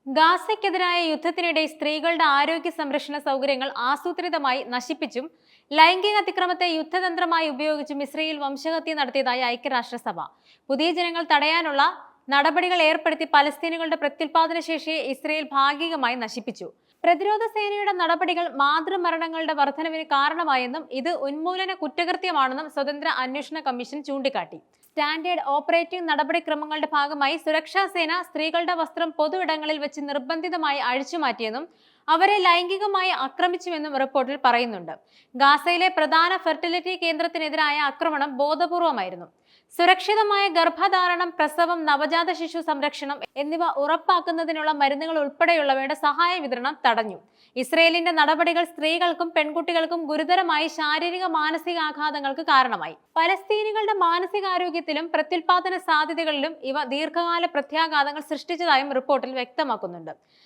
ഗാസയ്ക്കെതിരായ യുദ്ധത്തിനിടെ സ്ത്രീകളുടെ ആരോഗ്യ സംരക്ഷണ സൗകര്യങ്ങൾ ആസൂത്രിതമായി നശിപ്പിച്ചും ലൈംഗിക അതിക്രമത്തെ യുദ്ധതന്ത്രമായി ഉപയോഗിച്ചും ഇസ്രയേൽ വംശഹത്യ നടത്തിയതായി ഐക്യരാഷ്ട്രസഭ. പുതിയ ജനങ്ങൾ തടയാനുള്ള നടപടികൾ ഏർപ്പെടുത്തി പലസ്തീനുകളുടെ പ്രത്യുൽപാദന ശേഷിയെ ഇസ്രയേൽ ഭാഗികമായി നശിപ്പിച്ചു. പ്രതിരോധ സേനയുടെ നടപടികൾ മാതൃമരണങ്ങളുടെ വർധനവിന് കാരണമായെന്നും ഇത് ഉന്മൂലന കുറ്റകൃത്യമാണെന്നും സ്വതന്ത്ര അന്വേഷണ കമ്മീഷൻ ചൂണ്ടിക്കാട്ടി. സ്റ്റാൻഡേർഡ് ഓപ്പറേറ്റീവ് നടപടിക്രമങ്ങളുടെ ഭാഗമായി സുരക്ഷാ സേന സ്ത്രീകളുടെ വസ്ത്രം പൊതു ഇടങ്ങളിൽ വെച്ച് നിർബന്ധിതമായി അഴിച്ചുമാറ്റിയെന്നും അവരെ ലൈംഗികമായി ആക്രമിച്ചുവെന്നും റിപ്പോർട്ടിൽ പറയുന്നുണ്ട്. ഗാസയിലെ പ്രധാന ഫെർട്ടിലിറ്റി കേന്ദ്രത്തിനെതിരായ ആക്രമണം ബോധപൂർവമായിരുന്നു. സുരക്ഷിതമായ ഗർഭധാരണം, പ്രസവം, നവജാത ശിശു സംരക്ഷണം എന്നിവ ഉറപ്പാക്കുന്നതിനുള്ള മരുന്നുകൾ ഉൾപ്പെടെയുള്ളവയുടെ സഹായ വിതരണം തടഞ്ഞു. ഇസ്രയേലിന്റെ നടപടികൾ സ്ത്രീകൾക്കും പെൺകുട്ടികൾക്കും ഗുരുതരമായ ശാരീരിക മാനസികാഘാതങ്ങൾക്ക് കാരണമായി. പലസ്തീനികളുടെ മാനസികാരോഗ്യത്തിലും പ്രത്യുൽപാദന സാധ്യതകളിലും ഇവ ദീർഘകാല പ്രത്യാഘാതങ്ങൾ സൃഷ്ടിച്ചതായും റിപ്പോർട്ടിൽ വ്യക്തമാക്കുന്നുണ്ട്.